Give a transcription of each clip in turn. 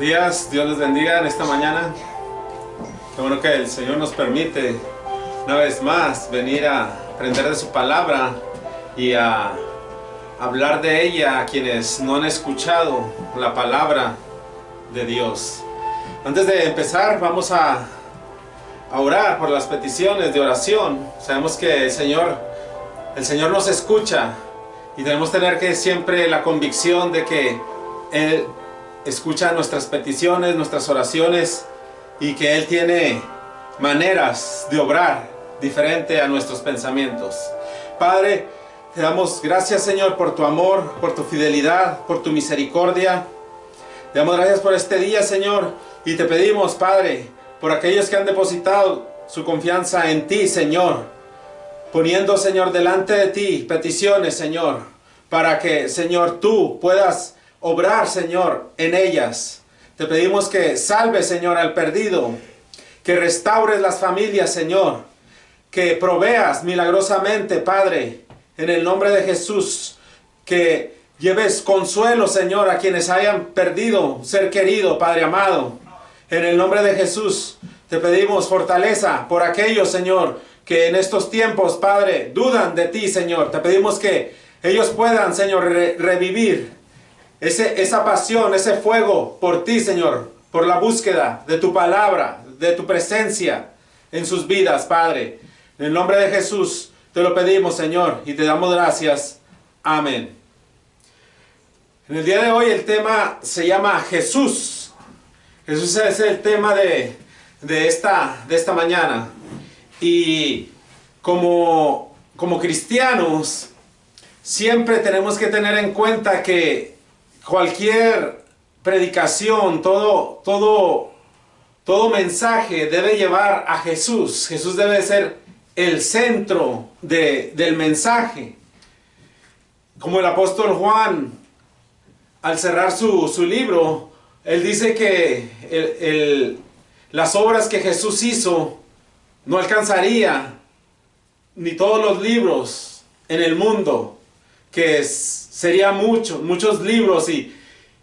días, Dios les bendiga en esta mañana. Qué bueno que el Señor nos permite una vez más venir a aprender de su palabra y a hablar de ella a quienes no han escuchado la palabra de Dios. Antes de empezar, vamos a orar por las peticiones de oración. Sabemos que el Señor nos escucha y debemos tener que siempre la convicción de que Él escucha nuestras peticiones, nuestras oraciones, y que Él tiene maneras de obrar diferente a nuestros pensamientos. Padre, te damos gracias, Señor, por tu amor, por tu fidelidad, por tu misericordia. Te damos gracias por este día, Señor, y te pedimos, Padre, por aquellos que han depositado su confianza en ti, Señor, poniendo, Señor, delante de ti peticiones, Señor, para que, Señor, tú puedas obrar, Señor, en ellas. Te pedimos que salves, Señor, al perdido, que restaures las familias, Señor, que proveas milagrosamente, Padre, en el nombre de Jesús, que lleves consuelo, Señor, a quienes hayan perdido un ser querido, Padre amado. En el nombre de Jesús, te pedimos fortaleza por aquellos, Señor, que en estos tiempos, Padre, dudan de ti, Señor. Te pedimos que ellos puedan, Señor, revivir esa pasión, ese fuego por ti, Señor, por la búsqueda de tu palabra, de tu presencia en sus vidas, Padre. En el nombre de Jesús te lo pedimos, Señor, y te damos gracias. Amén. En el día de hoy el tema se llama Jesús. Jesús es el tema de esta mañana. Y como cristianos, siempre tenemos que tener en cuenta que cualquier predicación, todo mensaje debe llevar a Jesús. Jesús debe ser el centro del mensaje. Como el apóstol Juan, al cerrar su libro, él dice que las obras que Jesús hizo no alcanzaría ni todos los libros en el mundo, que serían muchos libros, y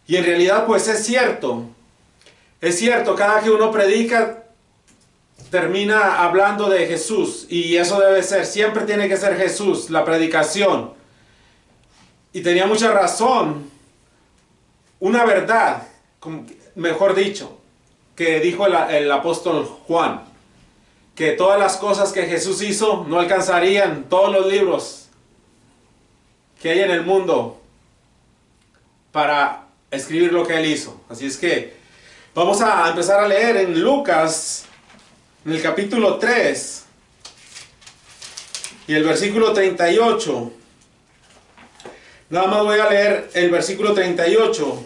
en realidad pues es cierto, cada que uno predica termina hablando de Jesús, y eso debe ser, siempre tiene que ser Jesús, la predicación. Y tenía mucha razón, una verdad, mejor dicho, que dijo el apóstol Juan, que todas las cosas que Jesús hizo no alcanzarían todos los libros que hay en el mundo para escribir lo que Él hizo. Así es que vamos a empezar a leer en Lucas, en el capítulo 3 y el versículo 38. Nada más voy a leer el versículo 38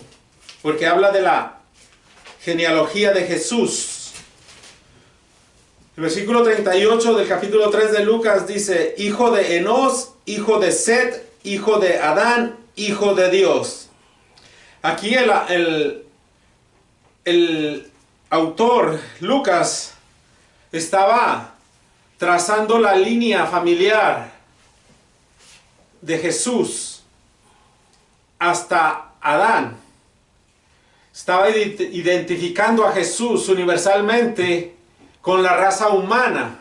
porque habla de la genealogía de Jesús. El versículo 38 del capítulo 3 de Lucas dice: hijo de Enós, hijo de Set, hijo de Adán, hijo de Dios. Aquí el autor Lucas estaba trazando la línea familiar de Jesús hasta Adán. Estaba identificando a Jesús universalmente con la raza humana.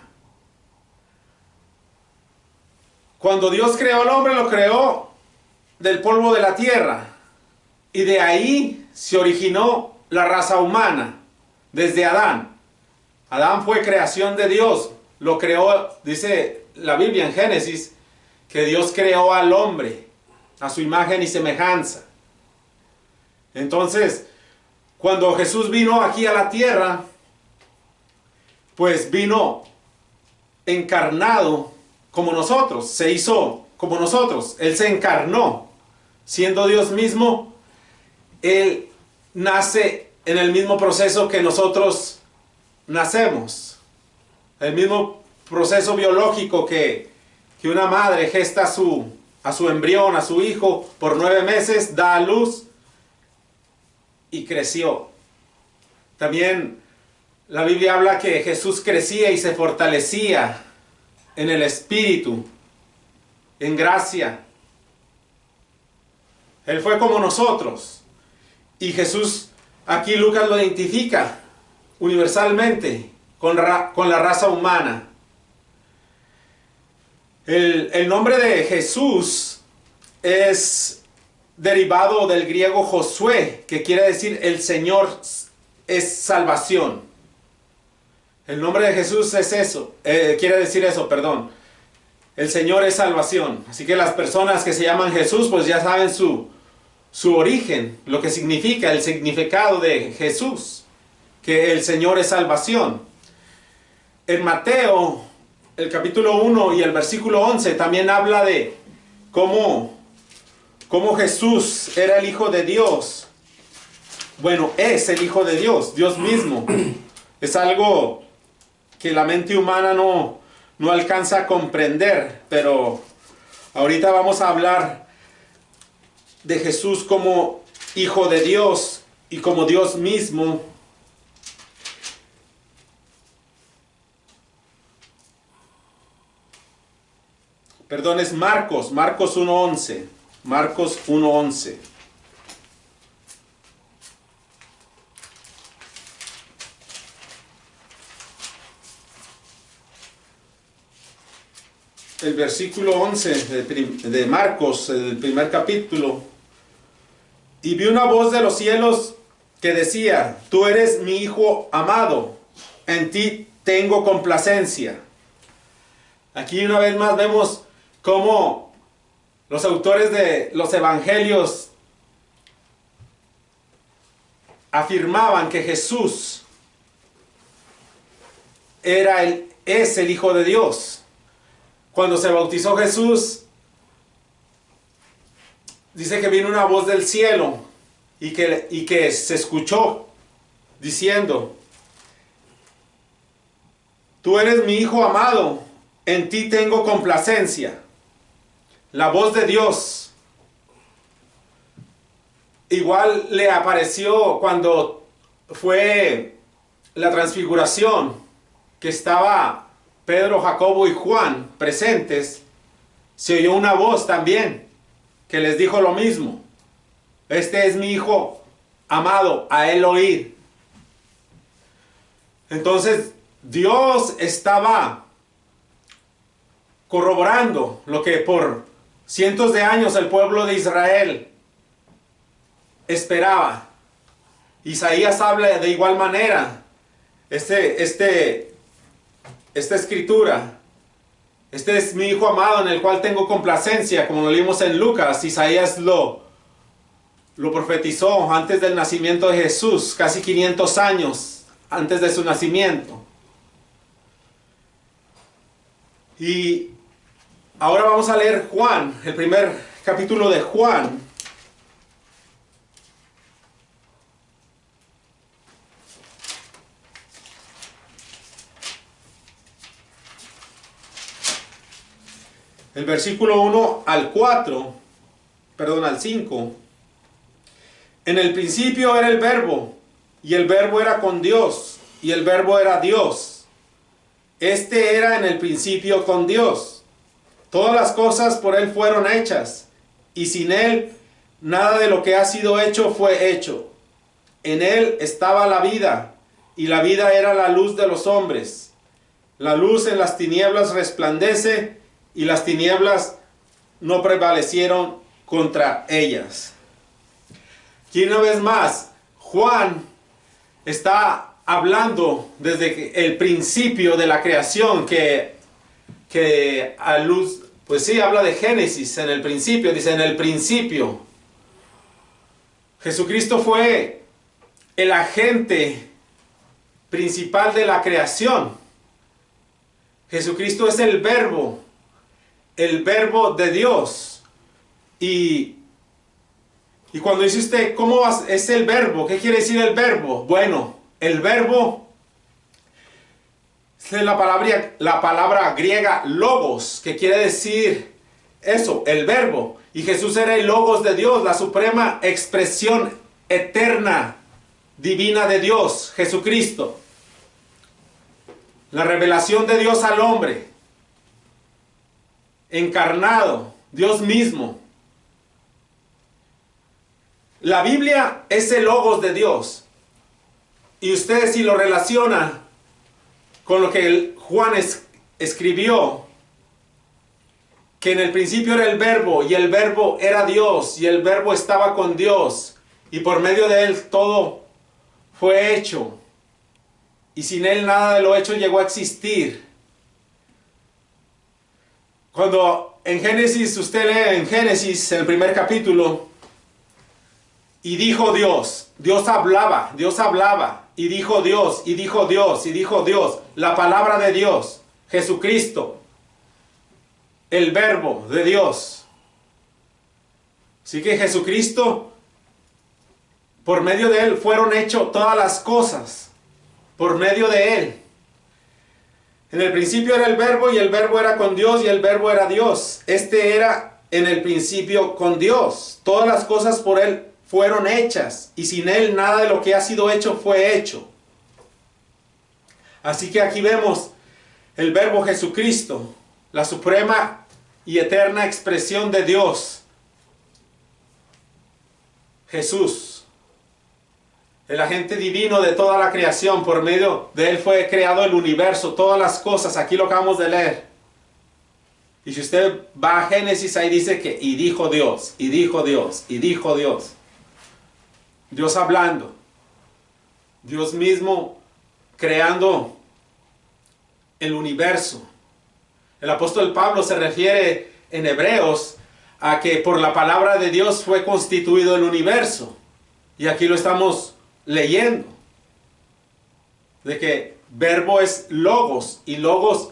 Cuando Dios creó al hombre, lo creó del polvo de la tierra. Y de ahí se originó la raza humana, desde Adán. Adán fue creación de Dios. Lo creó, dice la Biblia en Génesis, que Dios creó al hombre a su imagen y semejanza. Entonces, cuando Jesús vino aquí a la tierra, pues vino encarnado como nosotros, se hizo como nosotros. Él se encarnó, siendo Dios mismo. Él nace en el mismo proceso que nosotros nacemos, el mismo proceso biológico que una madre gesta a su embrión, a su hijo, por 9 meses, da a luz y creció. También la Biblia habla que Jesús crecía y se fortalecía en el Espíritu, en gracia. Él fue como nosotros. Y Jesús aquí Lucas lo identifica universalmente con la raza humana. El nombre de Jesús es derivado del griego Josué, que quiere decir el Señor es salvación. El nombre de Jesús es eso, quiere decir eso, perdón. El Señor es salvación. Así que las personas que se llaman Jesús, pues ya saben su origen, lo que significa, el significado de Jesús, que el Señor es salvación. En Mateo, el capítulo 1 y el versículo 11 también habla de cómo Jesús era el Hijo de Dios. Bueno, es el Hijo de Dios, Dios mismo. Es algo que la mente humana no alcanza a comprender, pero ahorita vamos a hablar de Jesús como Hijo de Dios y como Dios mismo. Perdón, es Marcos 1:11. Marcos 1:11. El versículo 11 de Marcos, el primer capítulo. Y vi una voz de los cielos que decía: tú eres mi Hijo amado, en ti tengo complacencia. Aquí una vez más vemos cómo los autores de los evangelios afirmaban que Jesús es el Hijo de Dios. Cuando se bautizó Jesús, dice que vino una voz del cielo y que se escuchó diciendo: tú eres mi Hijo amado, en ti tengo complacencia. La voz de Dios igual le apareció cuando fue la transfiguración, que estaba Pedro, Jacobo y Juan presentes. Se oyó una voz también que les dijo lo mismo: este es mi Hijo amado, a él oíd. Entonces Dios estaba corroborando lo que por cientos de años el pueblo de Israel esperaba. Isaías habla de igual manera. Esta escritura: este es mi Hijo amado en el cual tengo complacencia, como lo leímos en Lucas. Isaías lo profetizó antes del nacimiento de Jesús, casi 500 años antes de su nacimiento. Y ahora vamos a leer Juan, el primer capítulo de Juan. El versículo 1 al 4, perdón, al 5. En el principio era el Verbo, y el Verbo era con Dios, y el Verbo era Dios. Este era en el principio con Dios. Todas las cosas por Él fueron hechas, y sin Él nada de lo que ha sido hecho fue hecho. En Él estaba la vida, y la vida era la luz de los hombres. La luz en las tinieblas resplandece, y las tinieblas no prevalecieron contra ellas. Y una vez más, Juan está hablando desde el principio de la creación, que a luz, pues sí, habla de Génesis, en el principio, dice en el principio. Jesucristo fue el agente principal de la creación. Jesucristo es el Verbo de Dios. Y cuando dice usted, ¿cómo es el verbo? ¿Qué quiere decir el verbo? Bueno, el verbo es la palabra griega logos, que quiere decir eso, el verbo. Y Jesús era el logos de Dios, la suprema expresión eterna, divina de Dios, Jesucristo. La revelación de Dios al hombre, encarnado, Dios mismo. La Biblia es el logos de Dios. Y usted si lo relaciona con lo que Juan escribió, que en el principio era el verbo, y el verbo era Dios, y el verbo estaba con Dios, y por medio de él todo fue hecho, y sin él nada de lo hecho llegó a existir. Cuando en Génesis, usted lee en Génesis, el primer capítulo, y dijo Dios, Dios hablaba, y dijo Dios, y dijo Dios, y dijo Dios, la palabra de Dios, Jesucristo, el verbo de Dios. Así que Jesucristo, por medio de él fueron hechas todas las cosas, por medio de él. En el principio era el verbo, y el verbo era con Dios, y el verbo era Dios. Este era en el principio con Dios. Todas las cosas por él fueron hechas, y sin él nada de lo que ha sido hecho fue hecho. Así que aquí vemos el verbo Jesucristo, la suprema y eterna expresión de Dios. Jesús, el agente divino de toda la creación, por medio de él fue creado el universo, todas las cosas, aquí lo acabamos de leer. Y si usted va a Génesis, ahí dice que, y dijo Dios, y dijo Dios, y dijo Dios. Dios hablando, Dios mismo creando el universo. El apóstol Pablo se refiere en Hebreos a que por la palabra de Dios fue constituido el universo. Y aquí lo estamos leyendo. De que verbo es logos, y logos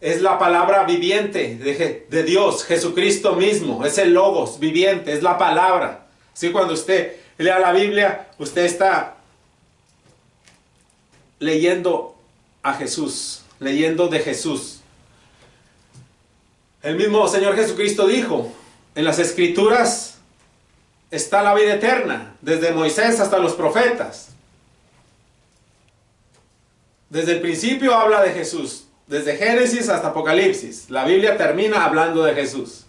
es la palabra viviente de Dios, Jesucristo mismo. Es el logos viviente, es la palabra. Así cuando usted lea la Biblia, usted está leyendo a Jesús, leyendo de Jesús. El mismo Señor Jesucristo dijo, en las Escrituras está la vida eterna, desde Moisés hasta los profetas. Desde el principio habla de Jesús, desde Génesis hasta Apocalipsis. La Biblia termina hablando de Jesús.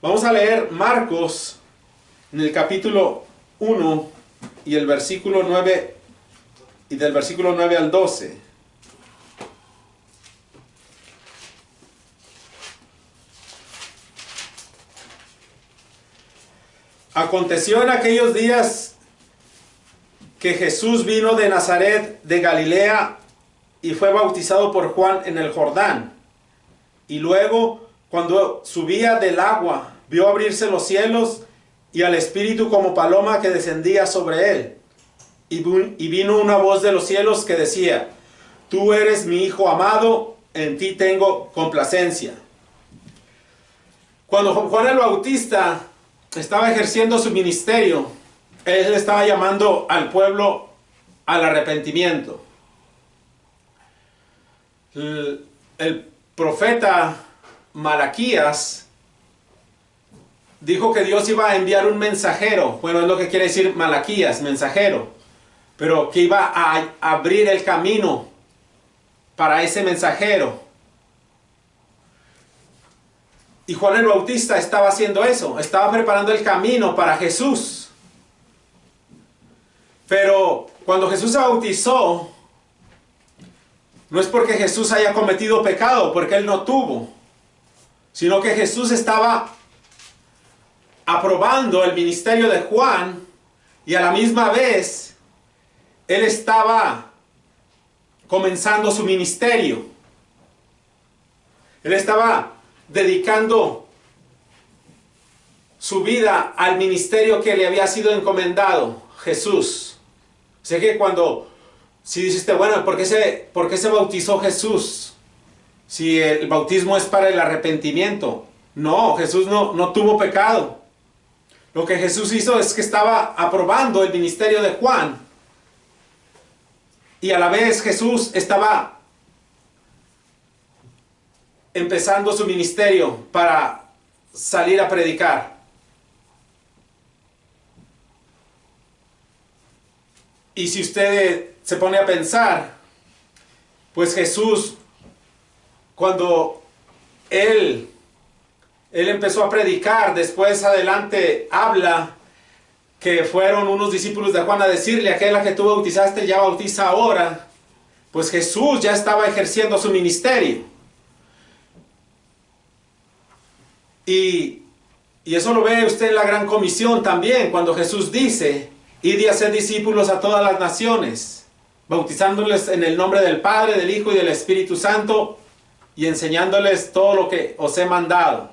Vamos a leer Marcos en el capítulo 1 y el versículo 9, y del versículo 9 al 12. Aconteció en aquellos días que Jesús vino de Nazaret de Galilea y fue bautizado por Juan en el Jordán. Y luego, cuando subía del agua, vio abrirse los cielos y al Espíritu como paloma que descendía sobre él. Y vino una voz de los cielos que decía, tú eres mi Hijo amado, en ti tengo complacencia. Cuando Juan el Bautista estaba ejerciendo su ministerio, él estaba llamando al pueblo al arrepentimiento. El profeta Malaquías dijo que Dios iba a enviar un mensajero. Bueno, es lo que quiere decir Malaquías, mensajero. Pero que iba a abrir el camino para ese mensajero. Y Juan el Bautista estaba haciendo eso. Estaba preparando el camino para Jesús. Pero cuando Jesús se bautizó, no es porque Jesús haya cometido pecado, porque él no tuvo, sino que Jesús estaba aprobando el ministerio de Juan, y a la misma vez él estaba comenzando su ministerio. Él estaba dedicando su vida al ministerio que le había sido encomendado, Jesús. Sé que si dice usted, bueno, ¿por qué se bautizó Jesús? Si el bautismo es para el arrepentimiento. No, Jesús no tuvo pecado. Lo que Jesús hizo es que estaba aprobando el ministerio de Juan. Y a la vez Jesús estaba empezando su ministerio para salir a predicar. Y si usted se pone a pensar, pues Jesús, cuando Él empezó a predicar, después adelante habla que fueron unos discípulos de Juan a decirle: aquella que tú bautizaste ya bautiza ahora. Pues Jesús ya estaba ejerciendo su ministerio. Y eso lo ve usted en la Gran Comisión también, cuando Jesús dice: id y haced discípulos a todas las naciones, bautizándoles en el nombre del Padre, del Hijo y del Espíritu Santo, y enseñándoles todo lo que os he mandado.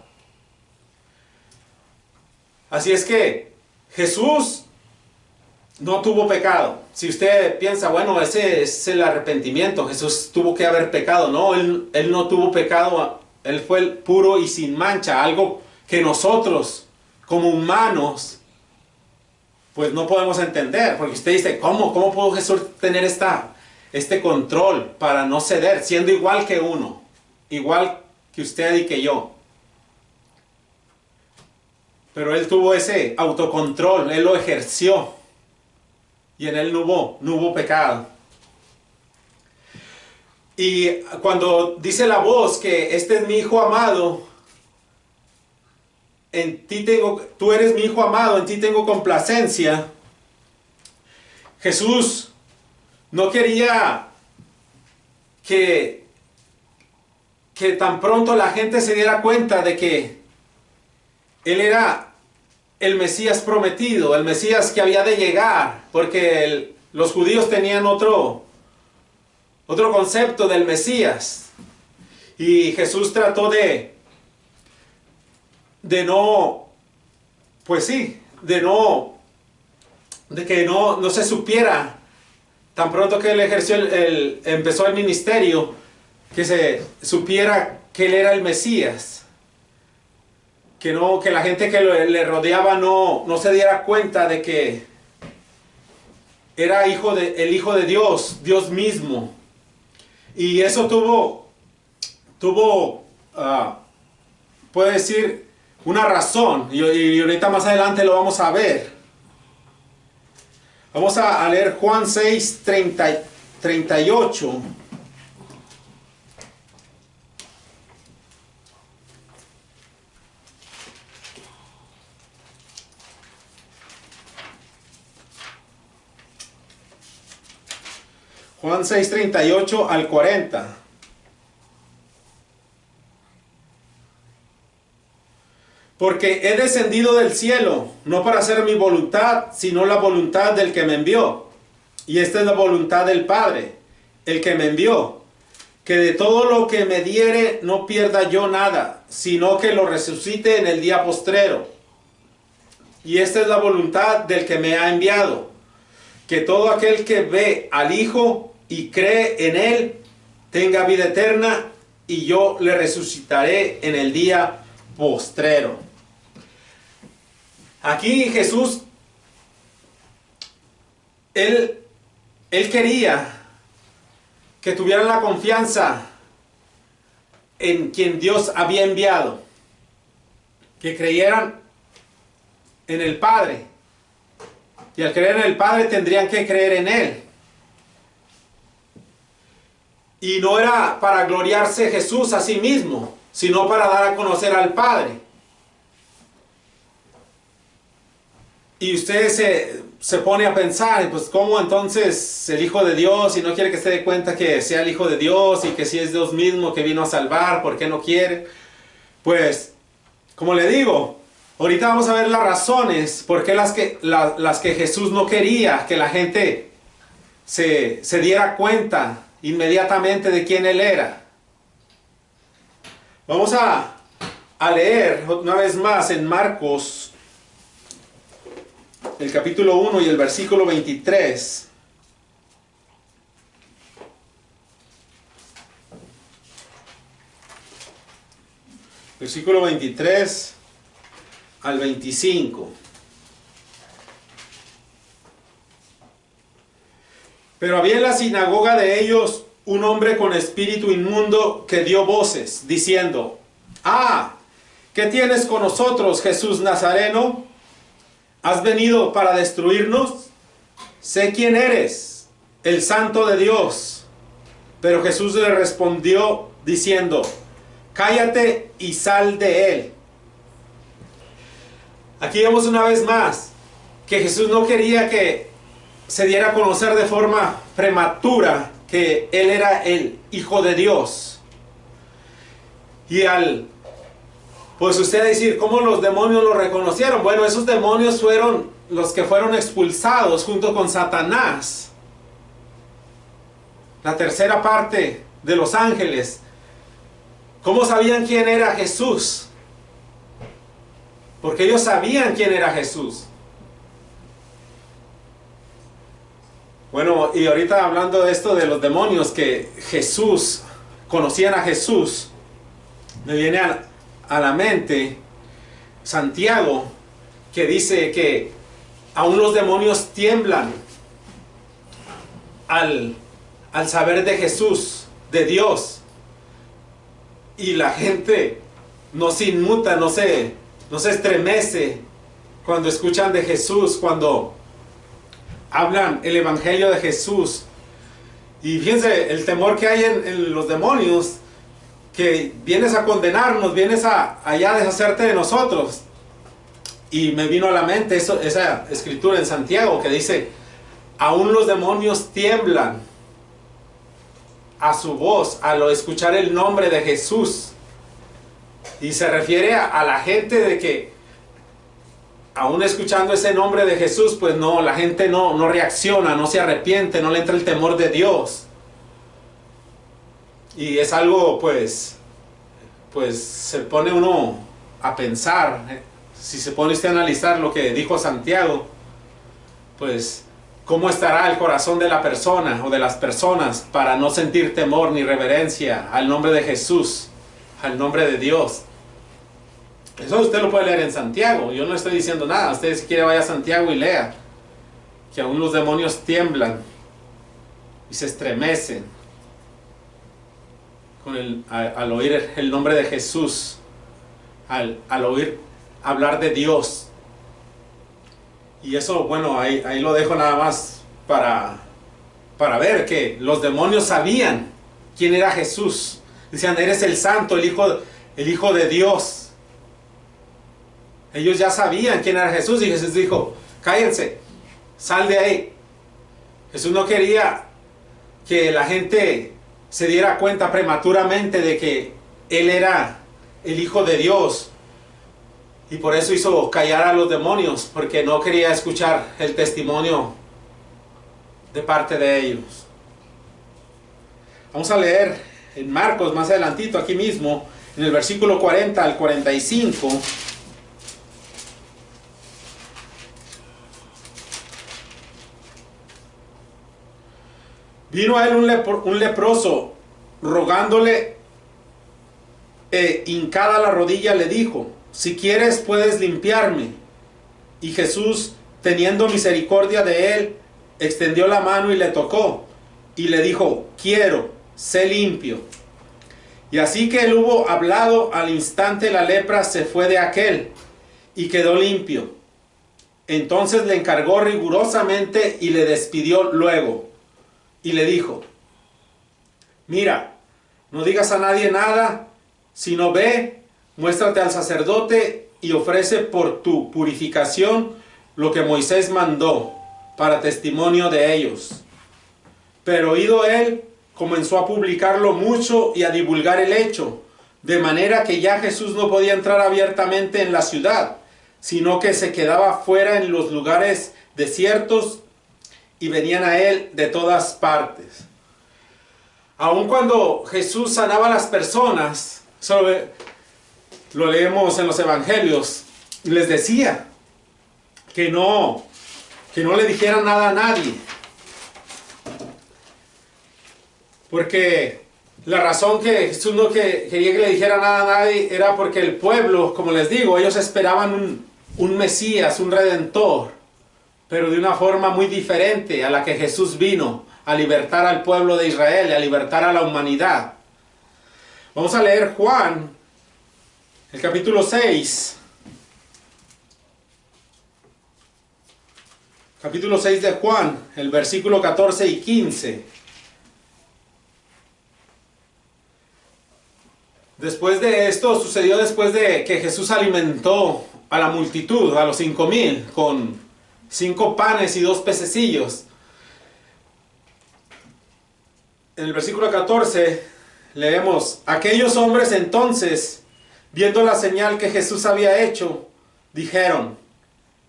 Así es que Jesús no tuvo pecado. Si usted piensa, bueno, ese es el arrepentimiento, Jesús tuvo que haber pecado. No, él no tuvo pecado. Él fue puro y sin mancha. Algo que nosotros, como humanos, pues no podemos entender. Porque usted dice: ¿cómo pudo Jesús tener este control para no ceder, siendo igual que uno? Igual que usted y que yo. Pero él tuvo ese autocontrol, él lo ejerció. Y en él no hubo pecado. Y cuando dice la voz que este es mi hijo amado, tú eres mi hijo amado, en ti tengo complacencia. Jesús no quería que tan pronto la gente se diera cuenta de que él era el Mesías prometido, el Mesías que había de llegar, porque los judíos tenían otro concepto del Mesías. Y Jesús trató de que no se supiera tan pronto que él empezó el ministerio, que se supiera que él era el Mesías. Que la gente que le rodeaba no se diera cuenta de que era el Hijo de Dios, Dios mismo. Y eso puede decir, una razón. Y ahorita más adelante lo vamos a ver. Vamos a leer Juan 6, 38. Juan 6, 38 al 40. Porque he descendido del cielo, no para hacer mi voluntad, sino la voluntad del que me envió. Y esta es la voluntad del Padre, el que me envió, que de todo lo que me diere no pierda yo nada, sino que lo resucite en el día postrero. Y esta es la voluntad del que me ha enviado, que todo aquel que ve al Hijo y cree en él tenga vida eterna, y yo le resucitaré en el día postrero. Aquí Jesús, él quería que tuvieran la confianza en quien Dios había enviado, que creyeran en el Padre, y al creer en el Padre tendrían que creer en Él. Y no era para gloriarse Jesús a sí mismo, sino para dar a conocer al Padre. Y usted se pone a pensar, pues ¿cómo entonces el Hijo de Dios, y no quiere que se dé cuenta que sea el Hijo de Dios y que si es Dios mismo que vino a salvar, ¿por qué no quiere? Pues, como le digo, ahorita vamos a ver las razones por qué las que Jesús no quería que la gente se diera cuenta inmediatamente de quién Él era. Vamos a leer una vez más en Marcos, el capítulo 1 y el versículo 23. Versículo 23 al 25. Pero había en la sinagoga de ellos un hombre con espíritu inmundo que dio voces, diciendo: ¡Ah! ¿Qué tienes con nosotros, Jesús Nazareno? ¿Has venido para destruirnos? Sé quién eres, el Santo de Dios. Pero Jesús le respondió diciendo: cállate y sal de él. Aquí vemos una vez más que Jesús no quería que se diera a conocer de forma prematura que Él era el Hijo de Dios. Y pues usted decir, ¿cómo los demonios lo reconocieron? Bueno, esos demonios fueron los que fueron expulsados junto con Satanás. La tercera parte de los ángeles. ¿Cómo sabían quién era Jesús? Porque ellos sabían quién era Jesús. Bueno, y ahorita hablando de esto de los demonios, que Jesús, conocían a Jesús, me viene a la mente Santiago, que dice que aún los demonios tiemblan al saber de Jesús, de Dios. Y la gente no se inmuta, no se estremece cuando escuchan de Jesús, cuando hablan el evangelio de Jesús. Y fíjense el temor que hay en los demonios, que vienes a condenarnos, vienes allá a deshacerte de nosotros. Y me vino a la mente esa escritura en Santiago que dice, aún los demonios tiemblan a su voz al escuchar el nombre de Jesús. Y se refiere a la gente de que aún escuchando ese nombre de Jesús, pues no, la gente no reacciona, no se arrepiente, no le entra el temor de Dios. Y es algo, pues se pone uno a pensar, si se pone usted a analizar lo que dijo Santiago, pues cómo estará el corazón de la persona o de las personas para no sentir temor ni reverencia al nombre de Jesús, al nombre de Dios. Eso usted lo puede leer en Santiago. Yo no estoy diciendo nada. Usted si quiere vaya a Santiago y lea que aún los demonios tiemblan y se estremecen al oír el nombre de Jesús, al oír hablar de Dios. Y eso, bueno, ahí lo dejo nada más para ver que los demonios sabían quién era Jesús. Decían, eres el Santo, el Hijo de Dios. Ellos ya sabían quién era Jesús y Jesús dijo, cállense, sal de ahí. Jesús no quería que la gente se diera cuenta prematuramente de que Él era el Hijo de Dios. Y por eso hizo callar a los demonios, porque no quería escuchar el testimonio de parte de ellos. Vamos a leer en Marcos más adelantito, aquí mismo, en el versículo 40 al 45. Vino a él un leproso, rogándole, hincada la rodilla, le dijo, si quieres puedes limpiarme. Y Jesús, teniendo misericordia de él, extendió la mano y le tocó, y le dijo, quiero, sé limpio. Y así que él hubo hablado, al instante la lepra se fue de aquél, y quedó limpio. Entonces le encargó rigurosamente y le despidió luego. Y le dijo, mira, no digas a nadie nada, sino ve, muéstrate al sacerdote y ofrece por tu purificación lo que Moisés mandó para testimonio de ellos. Pero oído él, comenzó a publicarlo mucho y a divulgar el hecho, de manera que ya Jesús no podía entrar abiertamente en la ciudad, sino que se quedaba fuera en los lugares desiertos, y venían a él de todas partes. Aun cuando Jesús sanaba a las personas, lo leemos en los evangelios, les decía que no le dijeran nada a nadie. Porque la razón que Jesús no quería que le dijera nada a nadie era porque el pueblo, como les digo, ellos esperaban un Mesías, un Redentor, pero de una forma muy diferente a la que Jesús vino, a libertar al pueblo de Israel, a libertar a la humanidad. Vamos a leer Juan, el capítulo 6. Capítulo 6 de Juan, el versículo 14 y 15. Después de esto, sucedió después de que Jesús alimentó a la multitud, a los 5,000, con 5 panes y 2 pececillos. En el versículo 14 leemos: aquellos hombres entonces, viendo la señal que Jesús había hecho, dijeron: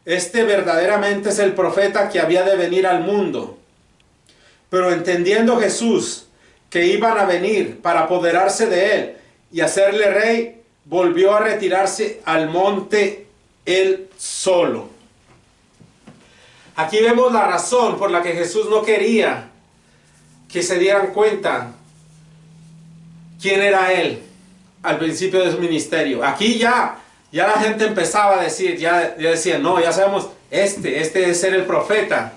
este verdaderamente es el profeta que había de venir al mundo. Pero entendiendo Jesús que iban a venir para apoderarse de él y hacerle rey, volvió a retirarse al monte él solo. Aquí vemos la razón por la que Jesús no quería que se dieran cuenta quién era él al principio de su ministerio. Aquí ya la gente empezaba a decir, ya decía, no, ya sabemos, este es ser el profeta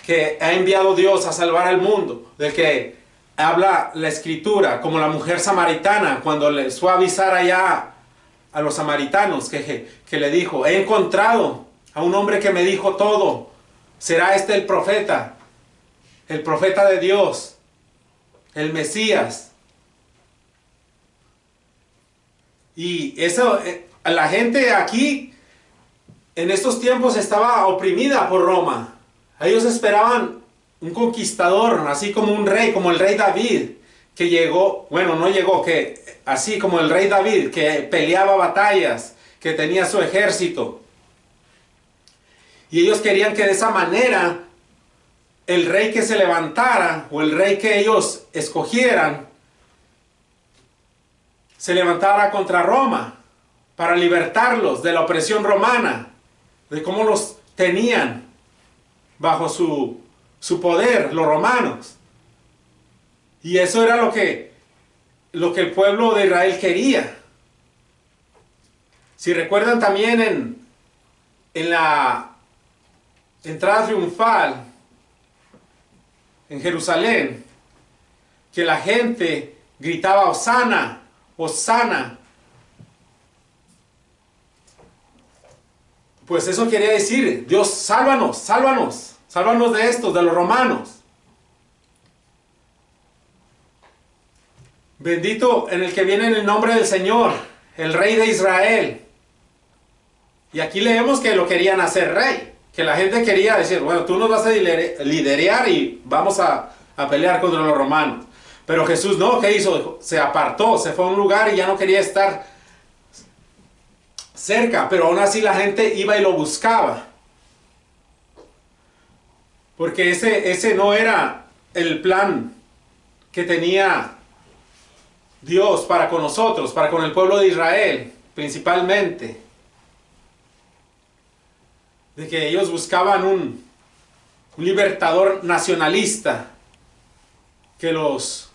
que ha enviado Dios a salvar al mundo, del que habla la escritura, como la mujer samaritana, cuando les fue a avisar allá a los samaritanos, que le dijo: he encontrado a un hombre que me dijo todo, ¿será este el profeta de Dios, el Mesías? Y eso, la gente aquí en estos tiempos estaba oprimida por Roma. Ellos esperaban un conquistador, así como un rey, como el rey David, que llegó, bueno, no llegó, que así como el rey David, que peleaba batallas, que tenía su ejército. Y ellos querían que de esa manera el rey que se levantara, o el rey que ellos escogieran, se levantara contra Roma, para libertarlos de la opresión romana, de cómo los tenían bajo su poder los romanos. Y eso era lo que el pueblo de Israel quería. Si recuerdan también en la entrada triunfal en Jerusalén, que la gente gritaba: Hosana, Hosana. Pues eso quería decir: Dios, sálvanos, sálvanos, sálvanos de estos, de los romanos. Bendito en el que viene en el nombre del Señor, el Rey de Israel. Y aquí leemos que lo querían hacer rey, que la gente quería decir: bueno, tú nos vas a liderear y vamos a pelear contra los romanos. Pero Jesús no, ¿qué hizo? Se apartó, se fue a un lugar y ya no quería estar cerca, pero aún así la gente iba y lo buscaba. Porque ese no era el plan que tenía Dios para con nosotros, para con el pueblo de Israel, principalmente. De que ellos buscaban un libertador nacionalista que los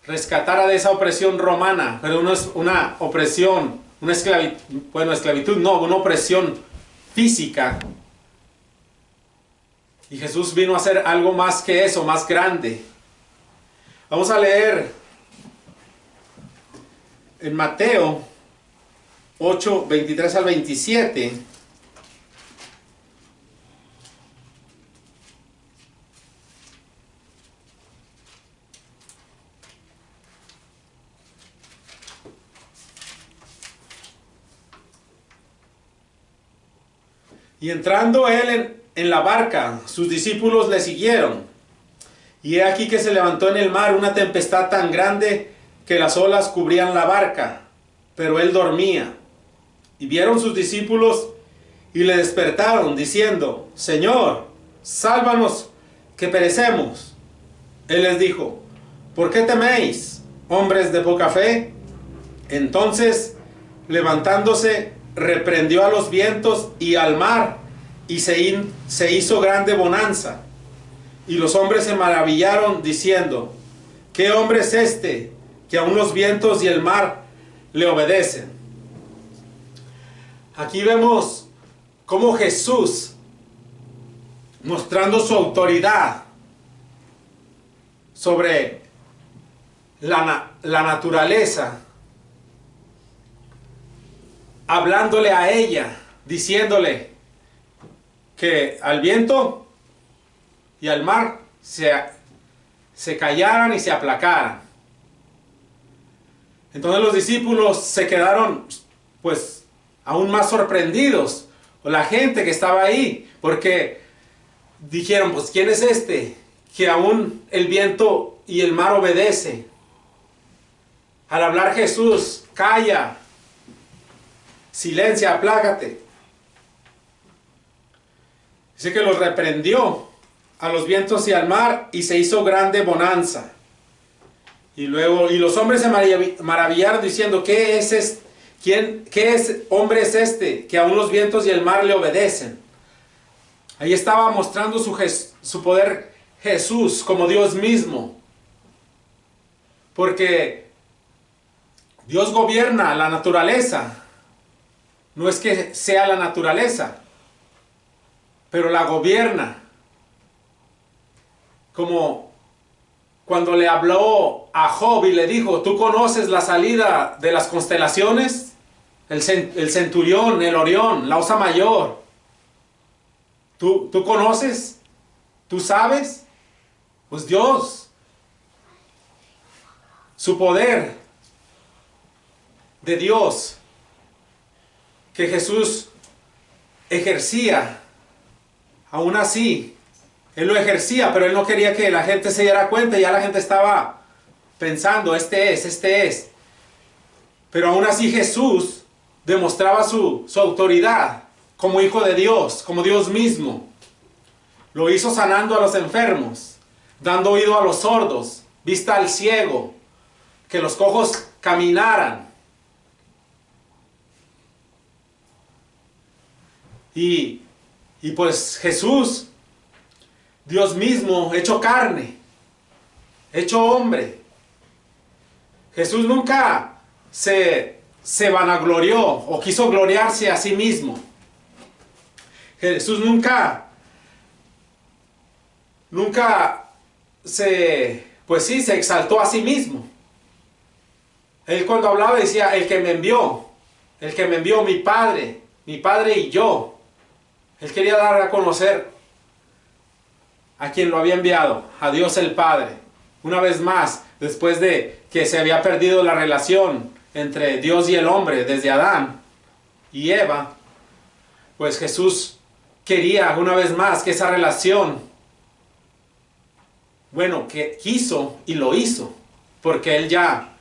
rescatara de esa opresión romana, pero no es una opresión, una esclavitud, no, una opresión física. Y Jesús vino a hacer algo más que eso, más grande. Vamos a leer en Mateo 8, 23 al 27. Y entrando él en la barca, sus discípulos le siguieron. Y he aquí que se levantó en el mar una tempestad tan grande que las olas cubrían la barca, pero él dormía. Y vieron sus discípulos y le despertaron, diciendo: Señor, sálvanos, que perecemos. Él les dijo: ¿por qué teméis, hombres de poca fe? Entonces, levantándose, reprendió a los vientos y al mar, y se hizo grande bonanza. Y los hombres se maravillaron, diciendo: ¿qué hombre es este, que aun los vientos y el mar le obedecen? Aquí vemos cómo Jesús, mostrando su autoridad sobre la naturaleza, hablándole a ella, diciéndole que al viento y al mar se callaran y se aplacaran. Entonces los discípulos se quedaron pues aún más sorprendidos o la gente que estaba ahí, porque dijeron, pues ¿quién es este que aún el viento y el mar obedece? Al hablar Jesús, calla, silencia, aplácate. Dice que los reprendió a los vientos y al mar y se hizo grande bonanza. Y luego, y los hombres se maravillaron diciendo, ¿qué hombre es este que aún los vientos y el mar le obedecen? Ahí estaba mostrando su poder Jesús como Dios mismo. Porque Dios gobierna la naturaleza. No es que sea la naturaleza, pero la gobierna. Como cuando le habló a Job y le dijo, ¿tú conoces la salida de las constelaciones? El centurión, el Orión, la Osa Mayor. ¿Tú conoces? ¿Tú sabes? Pues Dios, su poder de Dios que Jesús ejercía, aún así, Él lo ejercía, pero Él no quería que la gente se diera cuenta, ya la gente estaba pensando, este es. Pero aún así Jesús demostraba su autoridad como Hijo de Dios, como Dios mismo. Lo hizo sanando a los enfermos, dando oído a los sordos, vista al ciego, que los cojos caminaran. Y pues Jesús, Dios mismo, hecho carne, hecho hombre. Jesús nunca se vanaglorió o quiso gloriarse a sí mismo. Jesús nunca se exaltó a sí mismo. Él cuando hablaba decía, el que me envió, mi Padre y yo. Él quería dar a conocer a quien lo había enviado, a Dios el Padre. Una vez más, después de que se había perdido la relación entre Dios y el hombre desde Adán y Eva, pues Jesús quería una vez más que esa relación, que quiso y lo hizo, porque Él ya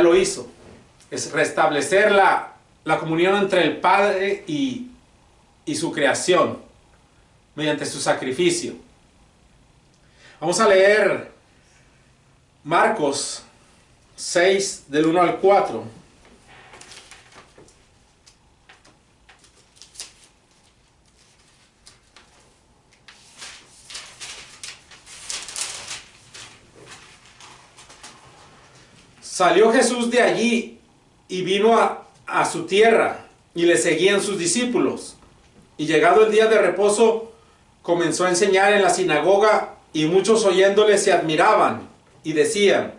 lo hizo. Es restablecer la comunión entre el Padre y su creación mediante su sacrificio. Vamos a leer Marcos 6 del 1 al 4. Salió Jesús de allí y vino a su tierra, y le seguían sus discípulos. Y llegado el día de reposo, comenzó a enseñar en la sinagoga, y muchos oyéndole se admiraban y decían,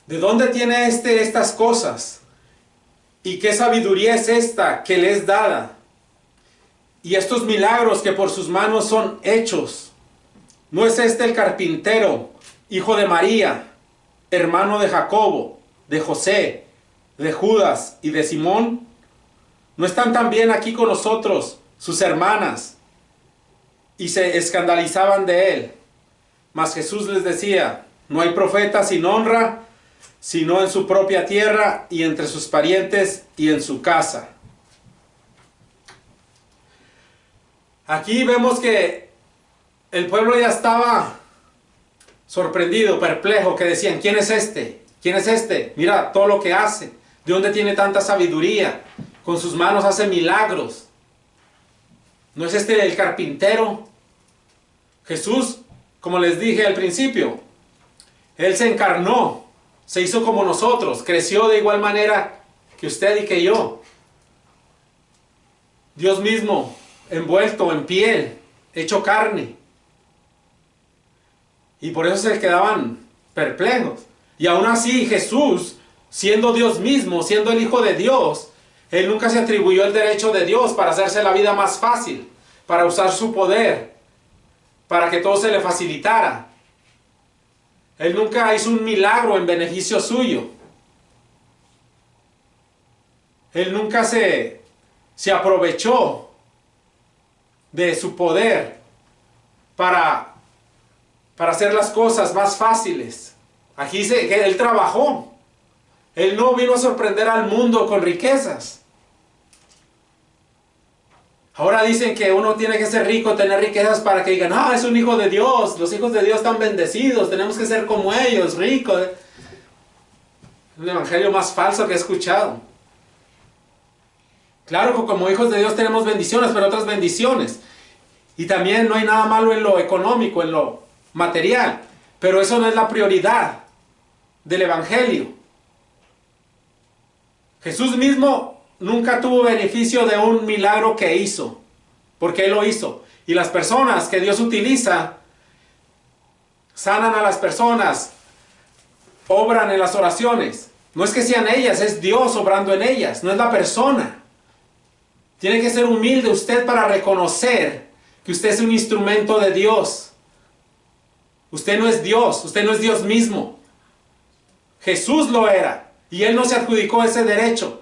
¿de dónde tiene estas cosas? ¿Y qué sabiduría es esta que le es dada? Y estos milagros que por sus manos son hechos. ¿No es este el carpintero, hijo de María, hermano de Jacobo, de José, de Judas y de Simón? ¿No están también aquí con nosotros sus hermanas? Y se escandalizaban de él. Mas Jesús les decía, no hay profeta sin honra, sino en su propia tierra y entre sus parientes y en su casa. Aquí vemos que el pueblo ya estaba sorprendido, perplejo, que decían, ¿quién es este? ¿Quién es este? Mira todo lo que hace. ¿De dónde tiene tanta sabiduría? Con sus manos hace milagros. ¿No es este el carpintero? Jesús, como les dije al principio, Él se encarnó, se hizo como nosotros, creció de igual manera que usted y que yo. Dios mismo, envuelto en piel, hecho carne. Y por eso se quedaban perplejos. Y aún así Jesús, siendo Dios mismo, siendo el Hijo de Dios, Él nunca se atribuyó el derecho de Dios para hacerse la vida más fácil, para usar su poder, para que todo se le facilitara. Él nunca hizo un milagro en beneficio suyo. Él nunca se se aprovechó de su poder para hacer las cosas más fáciles. Aquí dice que él trabajó. Él no vino a sorprender al mundo con riquezas. Ahora dicen que uno tiene que ser rico, tener riquezas para que digan, es un hijo de Dios, los hijos de Dios están bendecidos, tenemos que ser como ellos, ricos. Es el evangelio más falso que he escuchado. Claro que como hijos de Dios tenemos bendiciones, pero otras bendiciones. Y también no hay nada malo en lo económico, en lo material. Pero eso no es la prioridad del evangelio. Jesús mismo nunca tuvo beneficio de un milagro que hizo, porque Él lo hizo. Y las personas que Dios utiliza, sanan a las personas, obran en las oraciones. No es que sean ellas, es Dios obrando en ellas, no es la persona. Tiene que ser humilde usted para reconocer que usted es un instrumento de Dios. Usted no es Dios, usted no es Dios mismo. Jesús lo era, y Él no se adjudicó ese derecho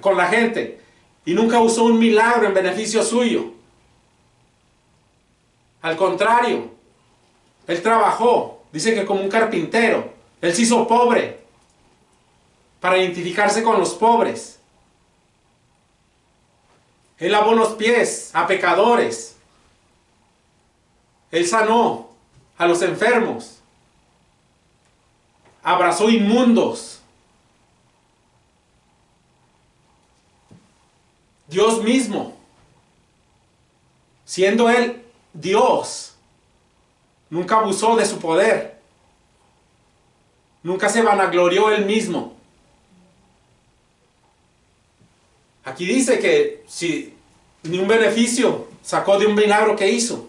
con la gente, y nunca usó un milagro en beneficio suyo. Al contrario, Él trabajó, dice que como un carpintero. Él se hizo pobre para identificarse con los pobres. Él lavó los pies a pecadores. Él sanó a los enfermos. Abrazó inmundos. Dios mismo, siendo Él Dios, nunca abusó de su poder. Nunca se vanaglorió Él mismo. Aquí dice que si ni un beneficio sacó de un milagro que hizo.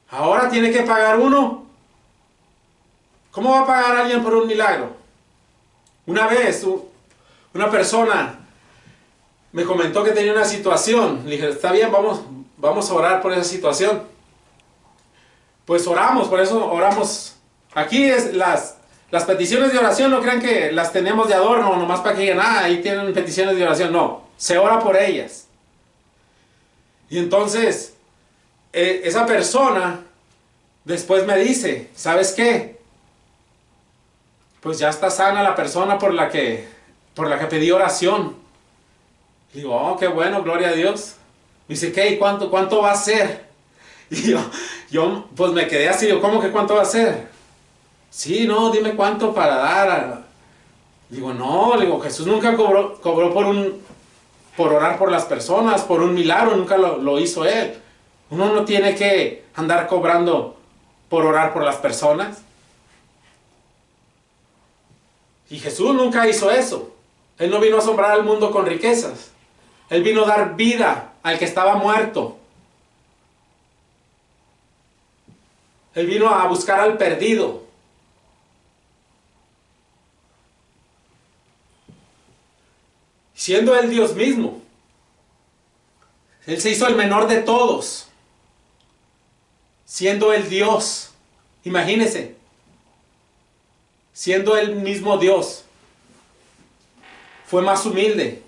Ahora tiene que pagar uno. ¿Cómo va a pagar alguien por un milagro? Una vez una persona me comentó que tenía una situación. Le dije, está bien, vamos a orar por esa situación. Pues oramos, por eso oramos. Aquí es las peticiones de oración, no crean que las tenemos de adorno, nomás para que digan, ahí tienen peticiones de oración. No, se ora por ellas. Y entonces, esa persona después me dice, ¿sabes qué? Pues ya está sana la persona por la que pedí oración. Y digo, qué bueno, gloria a Dios. Me dice, ¿qué? ¿Y cuánto va a ser? Y yo pues me quedé así, ¿cómo que cuánto va a ser? Sí, no, dime cuánto para dar. Digo, no, Jesús nunca cobró por orar por las personas, por un milagro, nunca lo hizo Él. Uno no tiene que andar cobrando por orar por las personas. Y Jesús nunca hizo eso. Él no vino a asombrar al mundo con riquezas. Él vino a dar vida al que estaba muerto. Él vino a buscar al perdido. Siendo Él Dios mismo, Él se hizo el menor de todos. Siendo Él Dios, imagínense, siendo Él mismo Dios, fue más humilde.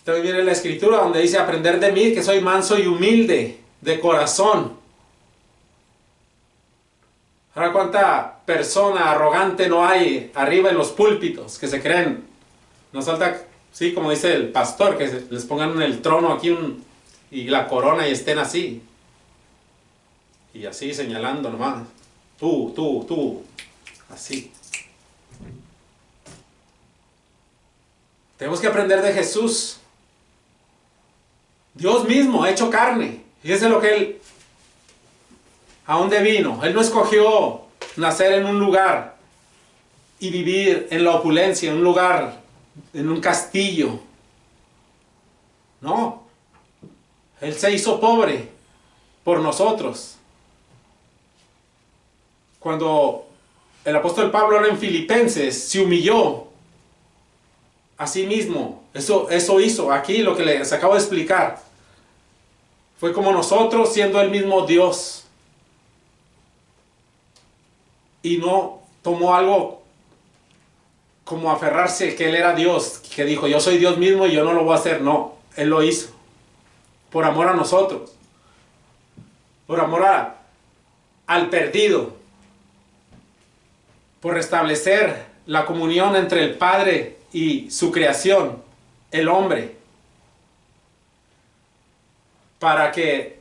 También viene la escritura donde dice, aprender de mí que soy manso y humilde de corazón. Ahora, ¿cuánta persona arrogante no hay arriba en los púlpitos que se creen? Nos falta, sí, como dice el pastor, que les pongan en el trono aquí y la corona y estén así. Y así señalando nomás. Tú. Así. Tenemos que aprender de Jesús. Dios mismo, hecho carne. Fíjense lo que Él... ¿A dónde vino? Él no escogió nacer en un lugar y vivir en la opulencia, en un lugar, en un castillo. No. Él se hizo pobre por nosotros. Cuando el apóstol Pablo habla en Filipenses, se humilló a sí mismo. Eso hizo. Aquí lo que les acabo de explicar fue como nosotros, siendo el mismo Dios. Y no tomó algo como aferrarse que Él era Dios, que dijo, yo soy Dios mismo y yo no lo voy a hacer. No, Él lo hizo por amor a nosotros, por amor al perdido, por restablecer la comunión entre el Padre y su creación, el hombre, para que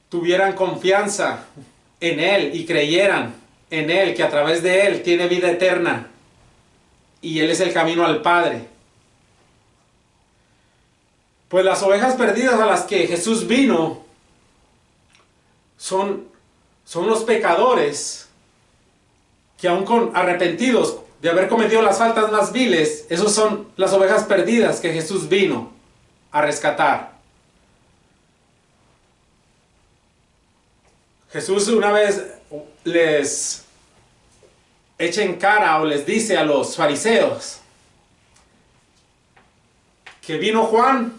tuvieran confianza en Él y creyeran en Él, que a través de Él tiene vida eterna y Él es el camino al Padre. Pues las ovejas perdidas a las que Jesús vino son los pecadores que aún con arrepentidos de haber cometido las faltas más viles, esos son las ovejas perdidas que Jesús vino a rescatar. Jesús una vez les echa en cara o les dice a los fariseos que vino Juan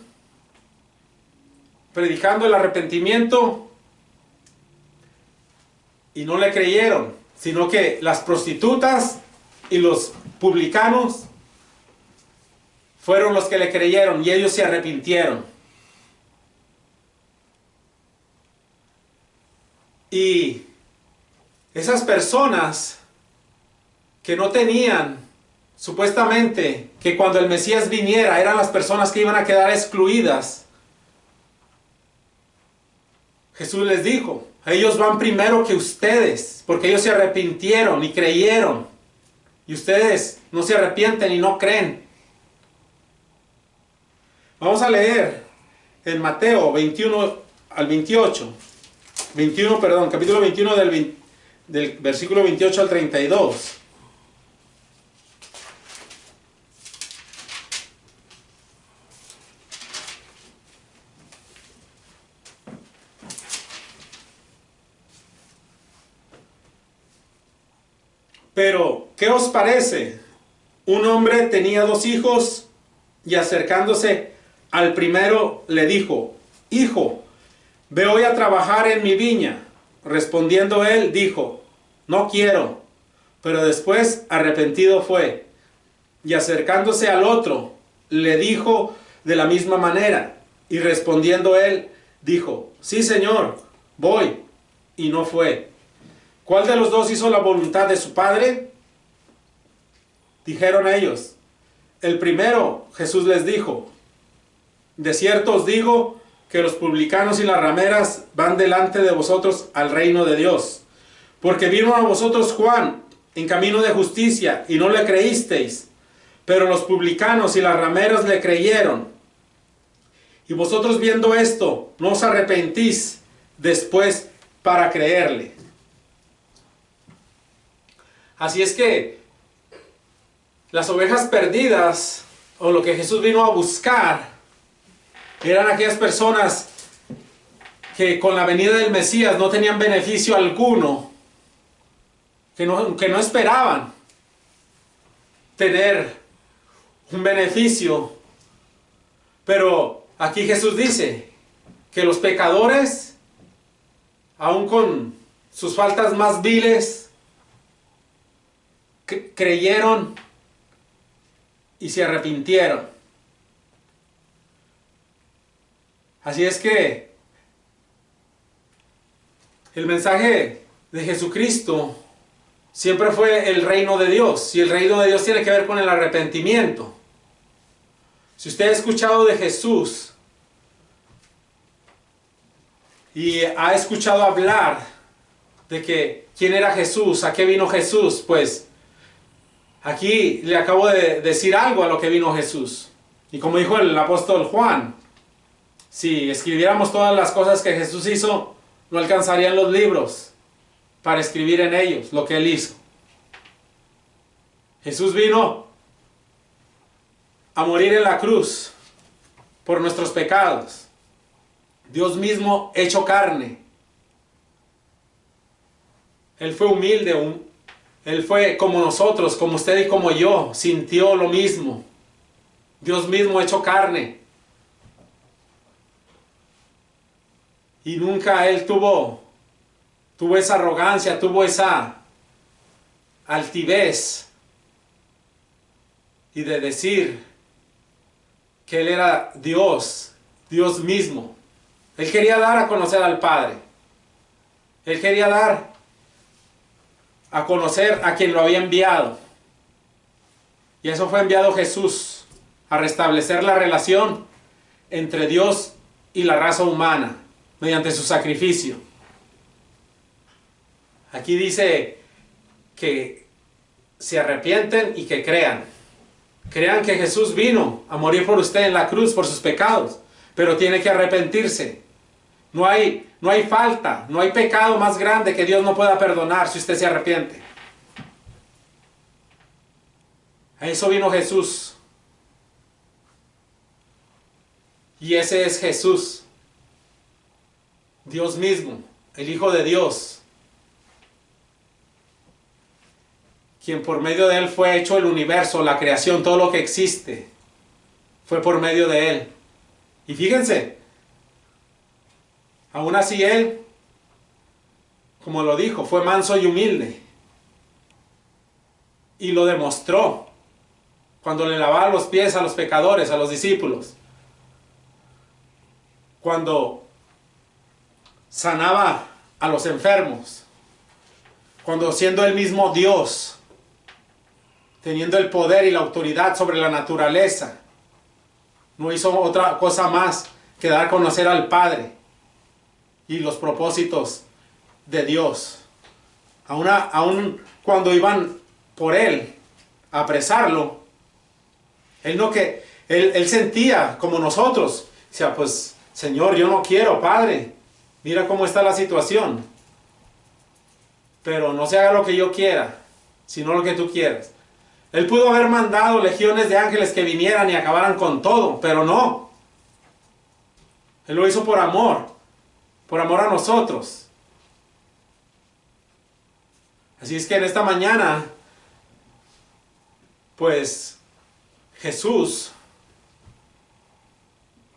predicando el arrepentimiento y no le creyeron, sino que las prostitutas y los publicanos fueron los que le creyeron y ellos se arrepintieron. Y esas personas que no tenían, supuestamente, que cuando el Mesías viniera eran las personas que iban a quedar excluidas, Jesús les dijo, ellos van primero que ustedes, porque ellos se arrepintieron y creyeron, y ustedes no se arrepienten y no creen. Vamos a leer en Mateo 21 al 28. Capítulo 21 del versículo 28 al 32. Pero, ¿qué os parece? Un hombre tenía 2 hijos y acercándose al primero le dijo, hijo, ve hoy a trabajar en mi viña. Respondiendo él, dijo, no quiero. Pero después arrepentido fue. Y acercándose al otro, le dijo de la misma manera. Y respondiendo él, dijo, sí, Señor, voy. Y no fue. ¿Cuál de los 2 hizo la voluntad de su padre? Dijeron ellos. El primero. Jesús les dijo, de cierto os digo que los publicanos y las rameras van delante de vosotros al reino de Dios. Porque vino a vosotros Juan en camino de justicia y no le creísteis, pero los publicanos y las rameras le creyeron. Y vosotros viendo esto, no os arrepentís después para creerle. Así es que las ovejas perdidas, o lo que Jesús vino a buscar, eran aquellas personas que con la venida del Mesías no tenían beneficio alguno, que no esperaban tener un beneficio. Pero aquí Jesús dice que los pecadores, aun con sus faltas más viles, creyeron y se arrepintieron. Así es que el mensaje de Jesucristo siempre fue el reino de Dios, y el reino de Dios tiene que ver con el arrepentimiento. Si usted ha escuchado de Jesús y ha escuchado hablar de que quién era Jesús, a qué vino Jesús, pues aquí le acabo de decir algo a lo que vino Jesús. Y como dijo el apóstol Juan, si escribiéramos todas las cosas que Jesús hizo, no alcanzarían los libros para escribir en ellos lo que Él hizo. Jesús vino a morir en la cruz por nuestros pecados. Dios mismo hecho carne. Él fue humilde, Él fue como nosotros, como usted y como yo, sintió lo mismo. Dios mismo hecho carne. Y nunca Él tuvo esa arrogancia, tuvo esa altivez y de decir que Él era Dios, Dios mismo. Él quería dar a conocer al Padre. Él quería dar a conocer a quien lo había enviado. Y eso fue enviado Jesús, a restablecer la relación entre Dios y la raza humana, mediante su sacrificio. Aquí dice que se arrepienten y que crean. Crean que Jesús vino a morir por usted en la cruz por sus pecados, pero tiene que arrepentirse. No hay falta, no hay pecado más grande que Dios no pueda perdonar si usted se arrepiente. A eso vino Jesús. Y ese es Jesús, Dios mismo, el Hijo de Dios, quien por medio de Él fue hecho el universo, la creación, todo lo que existe, fue por medio de Él. Y fíjense, aún así Él, como lo dijo, fue manso y humilde. Y lo demostró cuando le lavaba los pies a los pecadores, a los discípulos. Cuando sanaba a los enfermos. Cuando siendo Él mismo Dios, teniendo el poder y la autoridad sobre la naturaleza, no hizo otra cosa más que dar a conocer al Padre y los propósitos de Dios. Aún cuando iban por Él a apresarlo, Él sentía como nosotros. Decía, pues, Señor, yo no quiero, Padre. Mira cómo está la situación. Pero no se haga lo que yo quiera, sino lo que tú quieras. Él pudo haber mandado legiones de ángeles que vinieran y acabaran con todo, pero no. Él lo hizo por amor a nosotros. Así es que en esta mañana, pues, Jesús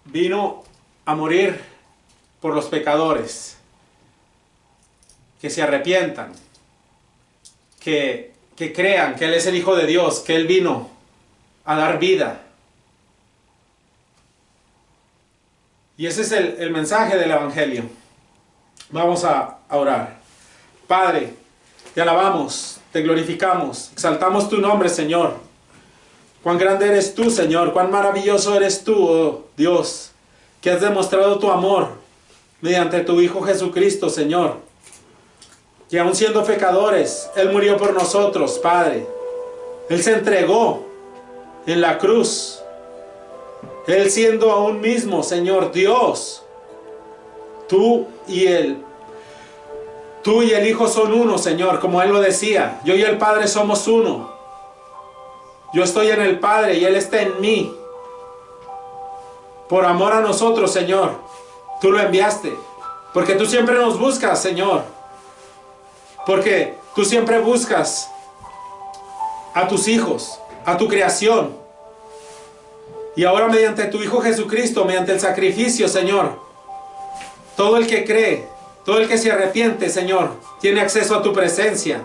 vino a morir por los pecadores, que se arrepientan, que crean que Él es el Hijo de Dios, que Él vino a dar vida. Y ese es el mensaje del Evangelio. Vamos a orar. Padre, te alabamos, te glorificamos, exaltamos tu nombre, Señor. Cuán grande eres tú, Señor, cuán maravilloso eres tú, oh Dios, que has demostrado tu amor mediante tu Hijo Jesucristo, Señor. Que aun siendo pecadores, Él murió por nosotros, Padre. Él se entregó en la cruz. Él siendo aún mismo, Señor, Dios. Tú y el Hijo son uno, Señor, como Él lo decía. Yo y el Padre somos uno. Yo estoy en el Padre y Él está en mí. Por amor a nosotros, Señor, tú lo enviaste. Porque tú siempre nos buscas, Señor. Porque tú siempre buscas a tus hijos, a tu creación. Y ahora mediante tu Hijo Jesucristo, mediante el sacrificio, Señor, todo el que cree, todo el que se arrepiente, Señor, tiene acceso a tu presencia.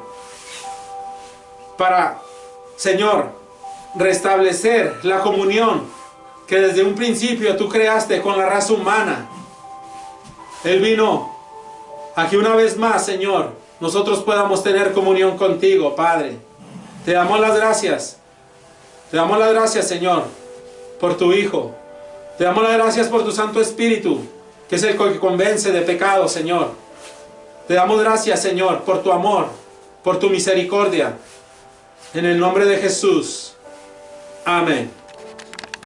Para, Señor, restablecer la comunión que desde un principio tú creaste con la raza humana. Él vino aquí una vez más, Señor, nosotros podamos tener comunión contigo, Padre. Te damos las gracias. Te damos las gracias, Señor, por tu Hijo. Te damos las gracias por tu Santo Espíritu, que es el que convence de pecado, Señor. Te damos gracias, Señor, por tu amor, por tu misericordia. En el nombre de Jesús. Amén.